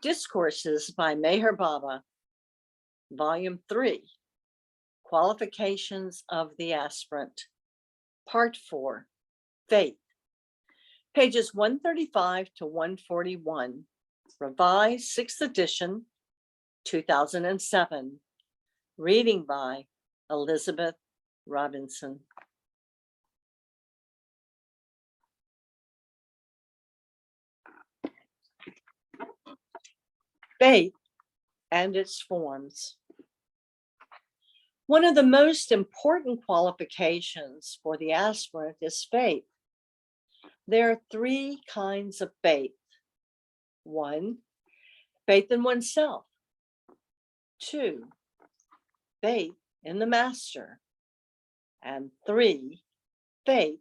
Discourses by Meher Baba, Volume 3, Qualifications of the Aspirant, Part 4, Faith, pages 135 to 141, revised 6th edition, 2007, reading by Elizabeth Robinson. Faith and its forms. One of the most important qualifications for the aspirant is faith. There are 3 kinds of faith. 1, faith in oneself. 2, faith in the master. And 3, faith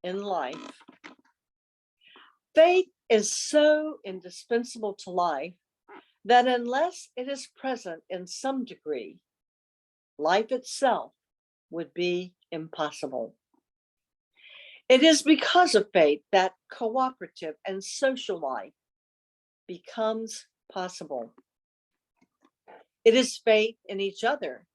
in life. Faith is so indispensable to life that unless it is present in some degree, life itself would be impossible. It is because of faith that cooperative and social life becomes possible. It is faith in each other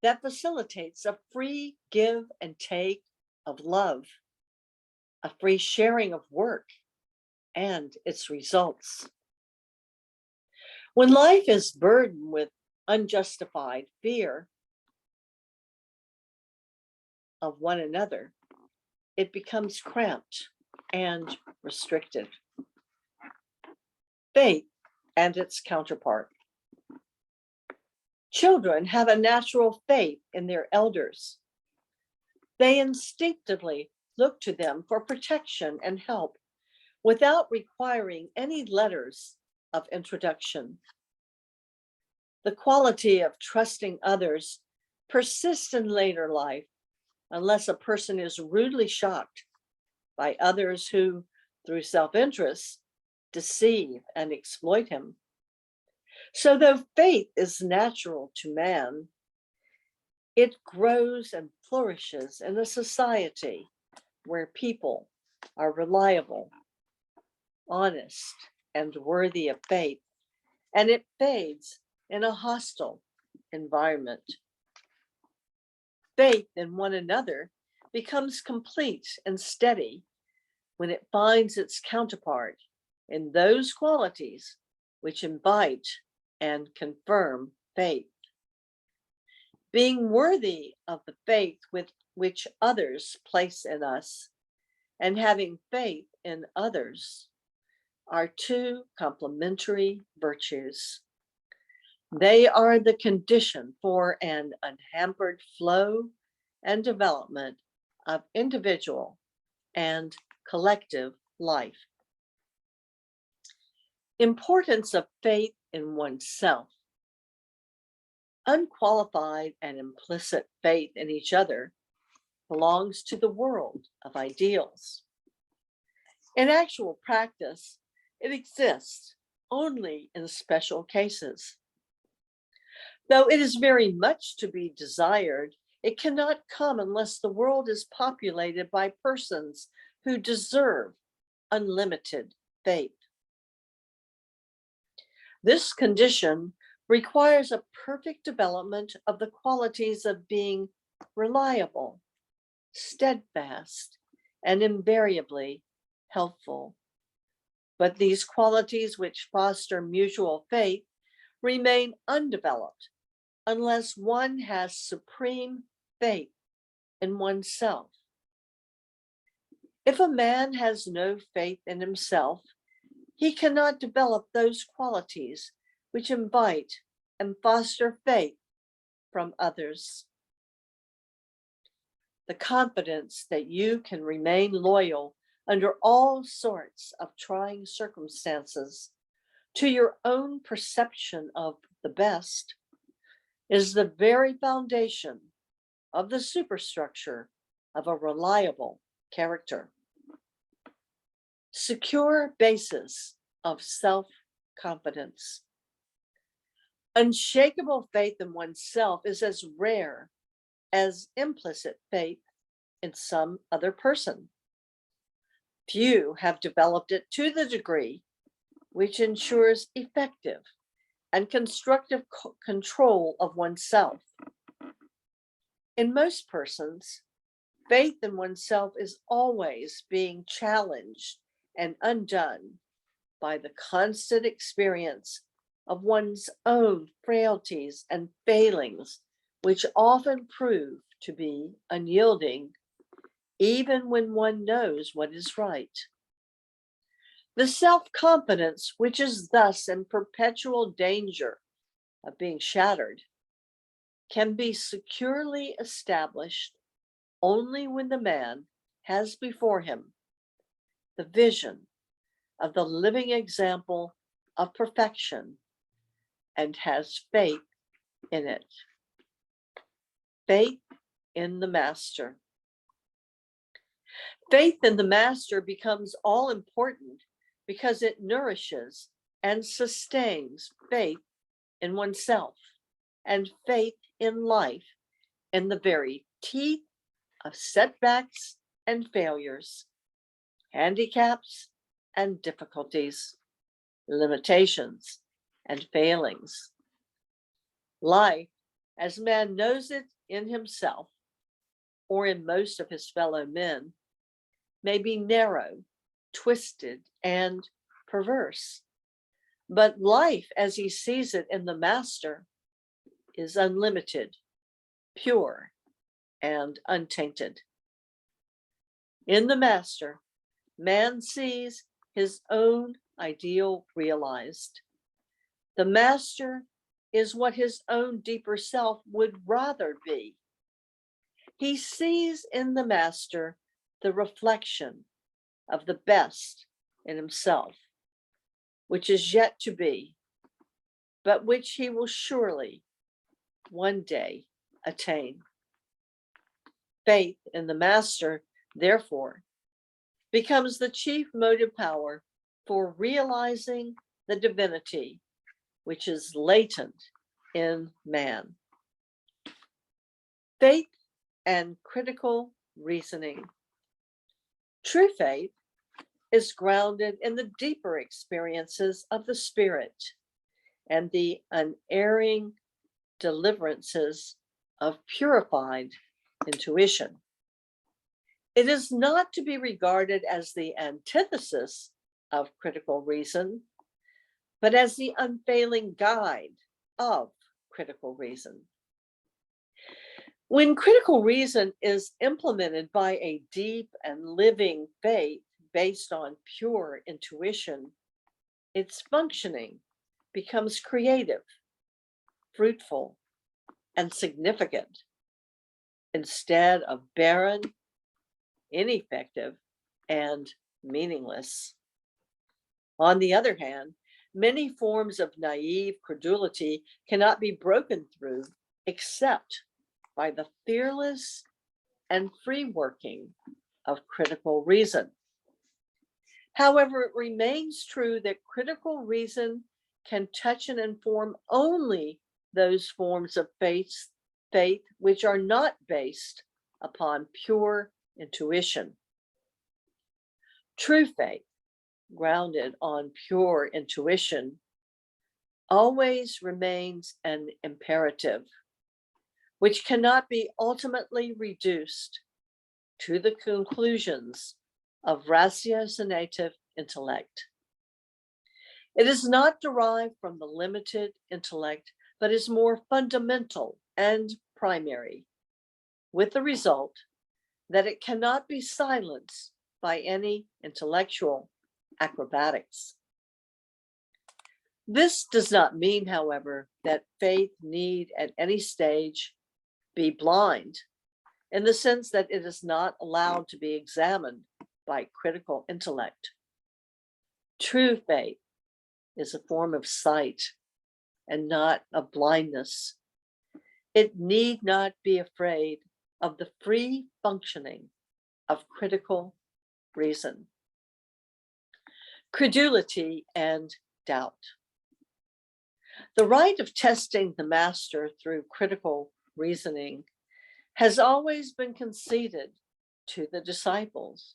that facilitates a free give and take of love, a free sharing of work and its results. When life is burdened with unjustified fear of one another, it becomes cramped and restricted. Faith and its counterpart. Children have a natural faith in their elders. They instinctively look to them for protection and help without requiring any letters of introduction. The quality of trusting others persists in later life unless a person is rudely shocked by others who, through self-interest, deceive and exploit him. So though faith is natural to man, it grows and flourishes in a society where people are reliable, honest, and worthy of faith, and it fades in a hostile environment. Faith in one another becomes complete and steady when it finds its counterpart in those qualities which invite and confirm faith. Being worthy of the faith with which others place in us and having faith in others are 2 complementary virtues. They are the condition for an unhampered flow and development of individual and collective life. Importance of faith in oneself. Unqualified and implicit faith in each other belongs to the world of ideals. In actual practice, it exists only in special cases. Though it is very much to be desired, it cannot come unless the world is populated by persons who deserve unlimited faith. This condition requires a perfect development of the qualities of being reliable, steadfast, and invariably helpful. But these qualities which foster mutual faith remain undeveloped unless one has supreme faith in oneself. If a man has no faith in himself, he cannot develop those qualities which invite and foster faith from others. The confidence that you can remain loyal under all sorts of trying circumstances to your own perception of the best is the very foundation of the superstructure of a reliable character. Secure basis of self-confidence. Unshakable faith in oneself is as rare as implicit faith in some other person. Few have developed it to the degree which ensures effective and constructive control of oneself. In most persons, faith in oneself is always being challenged and undone by the constant experience of one's own frailties and failings, which often prove to be unyielding, even when one knows what is right. The self-confidence, which is thus in perpetual danger of being shattered, can be securely established only when the man has before him the vision of the living example of perfection and has faith in it. Faith in the master. Faith in the master becomes all important because it nourishes and sustains faith in oneself and faith in life in the very teeth of setbacks and failures, handicaps and difficulties, limitations and failings. Life, as man knows it in himself or in most of his fellow men, may be narrow, twisted, and perverse. But life, as he sees it in the master, is unlimited, pure, and untainted. In the master, man sees his own ideal realized. The master is what his own deeper self would rather be. He sees in the master the reflection of the best in himself, which is yet to be, but which he will surely one day attain. Faith in the master, therefore, becomes the chief motive power for realizing the divinity which is latent in man. Faith and critical reasoning. True faith is grounded in the deeper experiences of the spirit and the unerring deliverances of purified intuition. It is not to be regarded as the antithesis of critical reason, but as the unfailing guide of critical reason. When critical reason is implemented by a deep and living faith based on pure intuition, its functioning becomes creative, fruitful, and significant, instead of barren, ineffective, and meaningless. On the other hand, many forms of naive credulity cannot be broken through except by the fearless and free working of critical reason. However, it remains true that critical reason can touch and inform only those forms of faith which are not based upon pure intuition. True faith, grounded on pure intuition, always remains an imperative, which cannot be ultimately reduced to the conclusions of ratiocinative intellect. It is not derived from the limited intellect, but is more fundamental and primary, with the result that it cannot be silenced by any intellectual acrobatics. This does not mean, however, that faith need at any stage be blind, in the sense that it is not allowed to be examined by critical intellect. True faith is a form of sight and not of blindness. It need not be afraid of the free functioning of critical reason. Credulity and doubt. The right of testing the master through critical reasoning has always been conceded to the disciples.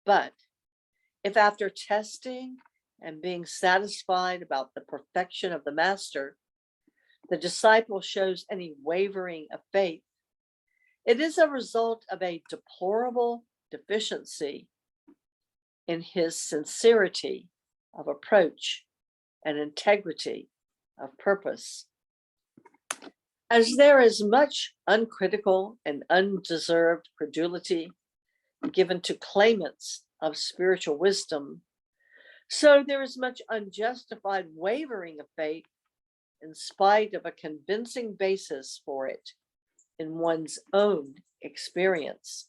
But if after testing and being satisfied about the perfection of the master, the disciple shows any wavering of faith, it is a result of a deplorable deficiency in his sincerity of approach and integrity of purpose. As there is much uncritical and undeserved credulity given to claimants of spiritual wisdom, so there is much unjustified wavering of faith in spite of a convincing basis for it in one's own experience.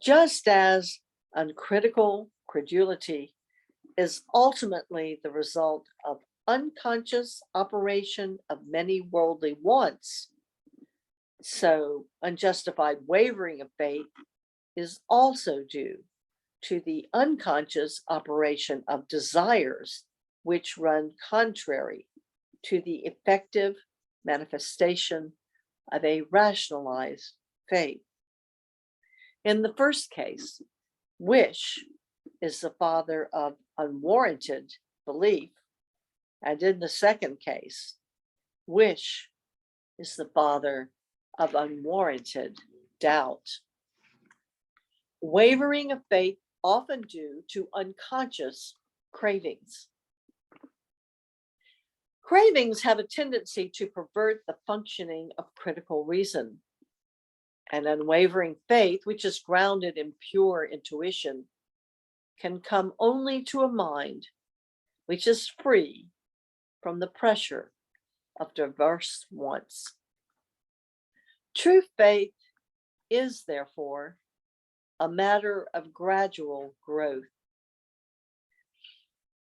Just as uncritical credulity is ultimately the result of unconscious operation of many worldly wants, so unjustified wavering of faith is also due to the unconscious operation of desires which run contrary to the effective manifestation of a rationalized faith. In the first case, wish is the father of unwarranted belief, and in the second case, wish is the father of unwarranted doubt. Wavering of faith often due to unconscious cravings. Cravings have a tendency to pervert the functioning of critical reason. An unwavering faith, which is grounded in pure intuition, can come only to a mind which is free from the pressure of diverse wants. True faith is, therefore, a matter of gradual growth.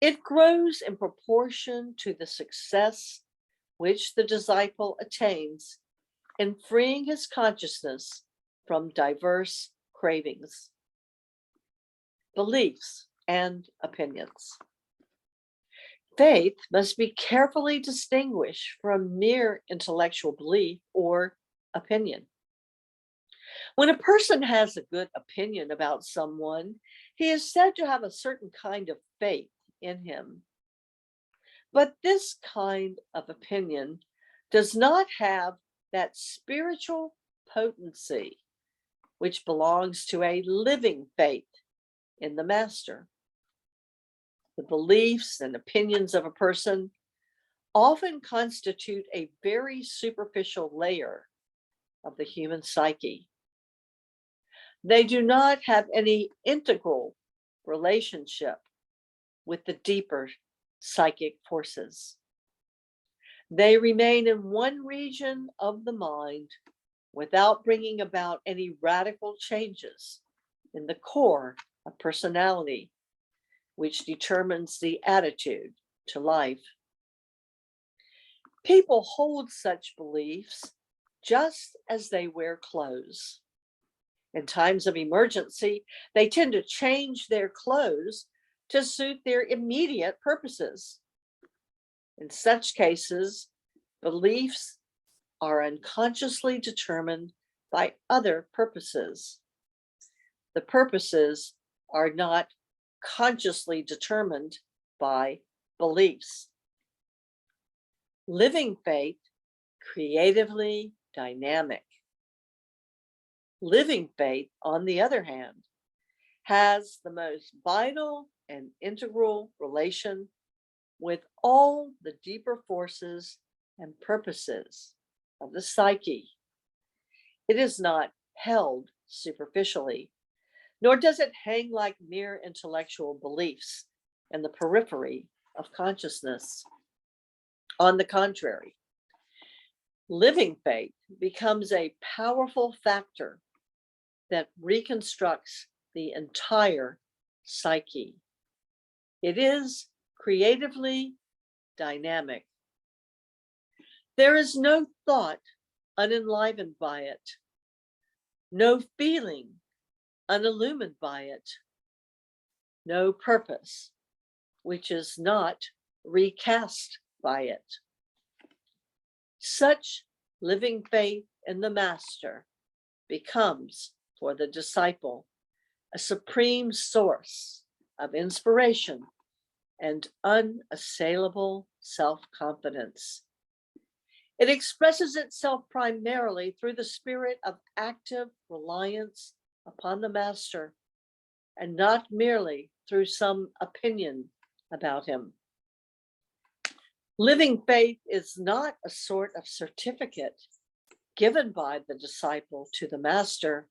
It grows in proportion to the success which the disciple attains in freeing his consciousness from diverse cravings, beliefs, and opinions. Faith must be carefully distinguished from mere intellectual belief or opinion. When a person has a good opinion about someone, he is said to have a certain kind of faith in him. But this kind of opinion does not have that spiritual potency which belongs to a living faith in the master. The beliefs and opinions of a person often constitute a very superficial layer of the human psyche. They do not have any integral relationship with the deeper psychic forces. They remain in one region of the mind without bringing about any radical changes in the core of personality, which determines the attitude to life. People hold such beliefs just as they wear clothes. In times of emergency, they tend to change their clothes to suit their immediate purposes. In such cases, beliefs are unconsciously determined by other purposes. The purposes are not consciously determined by beliefs. Living faith, creatively dynamic. Living faith, on the other hand, has the most vital and integral relation with all the deeper forces and purposes of the psyche. It is not held superficially, nor does it hang like mere intellectual beliefs in the periphery of consciousness. On the contrary, living faith becomes a powerful factor that reconstructs the entire psyche. It is creatively dynamic. There is no thought unenlivened by it, no feeling unillumined by it, no purpose which is not recast by it. Such living faith in the master becomes, for the disciple, a supreme source of inspiration and unassailable self-confidence. It expresses itself primarily through the spirit of active reliance upon the master, and not merely through some opinion about him. Living faith is not a sort of certificate given by the disciple to the master.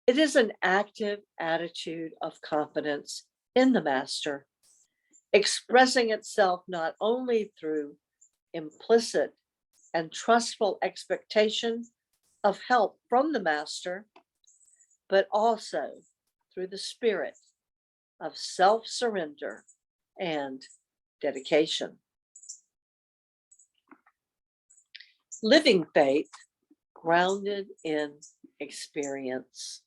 It is an active attitude of confidence in the master, expressing itself not only through implicit and trustful expectation of help from the master, but also through the spirit of self-surrender and dedication. Living faith grounded in experience.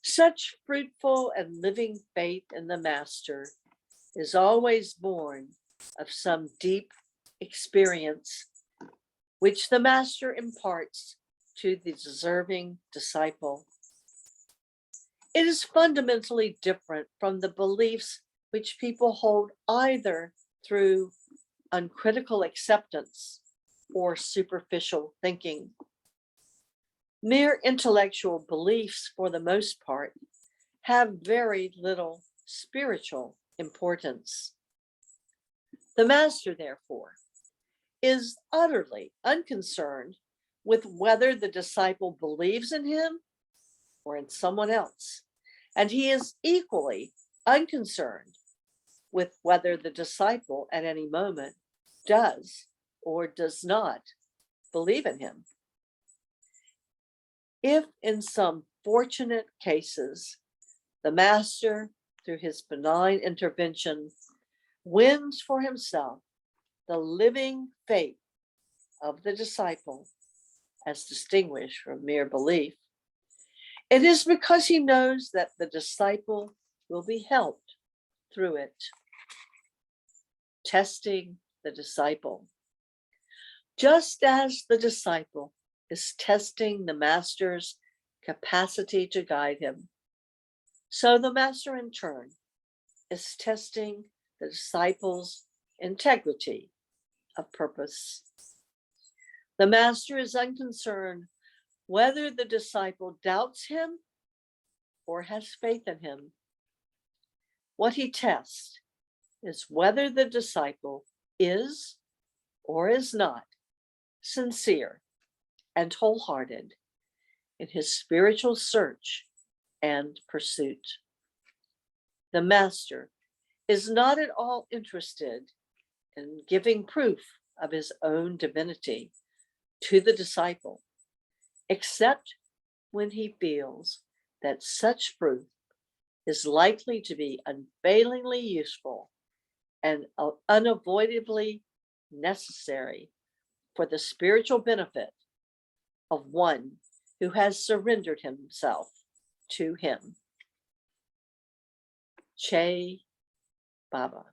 Such fruitful and living faith in the master is always born of some deep experience which the master imparts to the deserving disciple. It is fundamentally different from the beliefs which people hold either through uncritical acceptance or superficial thinking. Mere intellectual beliefs, for the most part, have very little spiritual importance. The master, therefore, is utterly unconcerned with whether the disciple believes in him or in someone else, and he is equally unconcerned with whether the disciple at any moment does or does not believe in him. If in some fortunate cases, the master, through his benign intervention, wins for himself the living faith of the disciple, as distinguished from mere belief, it is because he knows that the disciple will be helped through it. Testing the disciple. Just as the disciple is testing the master's capacity to guide him, so the master in turn is testing the disciple's integrity of purpose. The master is unconcerned whether the disciple doubts him or has faith in him. What he tests is whether the disciple is or is not sincere and wholehearted in his spiritual search and pursuit. The master is not at all interested in giving proof of his own divinity to the disciple, except when he feels that such proof is likely to be unfailingly useful and unavoidably necessary for the spiritual benefit of one who has surrendered himself to him. Che Baba.